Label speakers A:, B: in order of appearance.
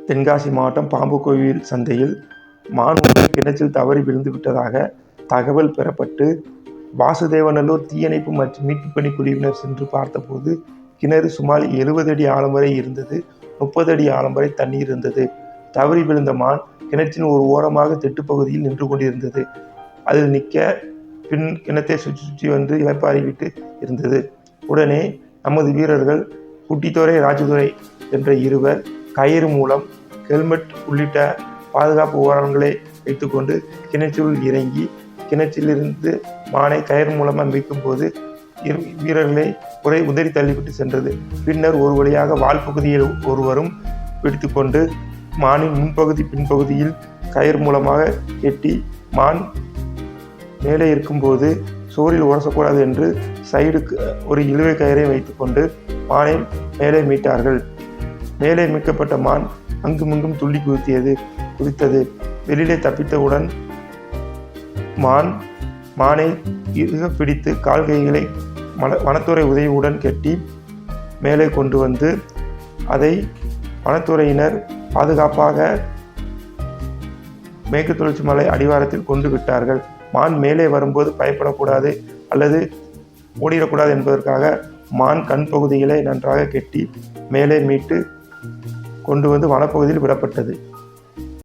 A: தென்காசி மாவட்டம் பாம்புக்கோவில் சந்தையில் மான் ஒன்று கிணற்றில் தவறி விழுந்து விட்டதாக தகவல் பெறப்பட்டு வாசுதேவநல்லூர் தீயணைப்பு மற்றும் மீட்புப் பணி குழுவினர் சென்று பார்த்தபோது கிணறு சுமார் 70 அடி ஆழம் வரை இருந்தது. 30 அடி ஆழம் வரை தண்ணீர் இருந்தது. தவறி விழுந்த மான் கிணற்றின் ஒரு ஓரமாக திட்டுப்பகுதியில் நின்று கொண்டிருந்தது. அதில் நிற்க பின் கிணத்தை சுற்றி சுற்றி வந்து இளைப்பாறிவிட்டு இருந்தது. உடனே நமது வீரர்கள் குட்டித்துறை, ராஜதுரை என்ற இருவர் கயிறு மூலம் ஹெல்மெட் உள்ளிட்ட பாதுகாப்பு உபகரணங்களை வைத்துக்கொண்டு கிணற்றில் இறங்கி கிணற்றிலிருந்து மானை கயிறு மூலமாக மீட்கும் போது வீரர்களை உதறி தள்ளிவிட்டு சென்றது. பின்னர் ஒரு வழியாக வால் பகுதியில் ஒருவரும் பிடித்துக்கொண்டு மானின் முன்பகுதி பின்பகுதியில் கயிறு மூலமாக கெட்டி மான் மேலே இருக்கும்போது சோறில் உரசக்கூடாது என்று சைடுக்கு ஒரு இழுவை கயிறை வைத்துக்கொண்டு மானை மேலே மீட்டார்கள். மேலே மீட்கப்பட்ட மான் அங்குமிங்கும் துள்ளி குதித்தது. வெளியிலே தப்பித்தவுடன் மானை இறுக பிடித்து கால் கைகளை வனத்துறை உதவியுடன் கட்டி மேலே கொண்டு வந்து அதை வனத்துறையினர் பாதுகாப்பாக மேற்கு தொடர்ச்சி மலை அடிவாரத்தில் கொண்டு விட்டார்கள். மான் மேலே வரும்போது பயப்படக்கூடாது அல்லது ஓடிடக்கூடாது என்பதற்காக மான் கண் பகுதிகளை நன்றாக கெட்டி மேலே மீட்டு கொண்டு வந்து வனப்பகுதியில் விடப்பட்டது.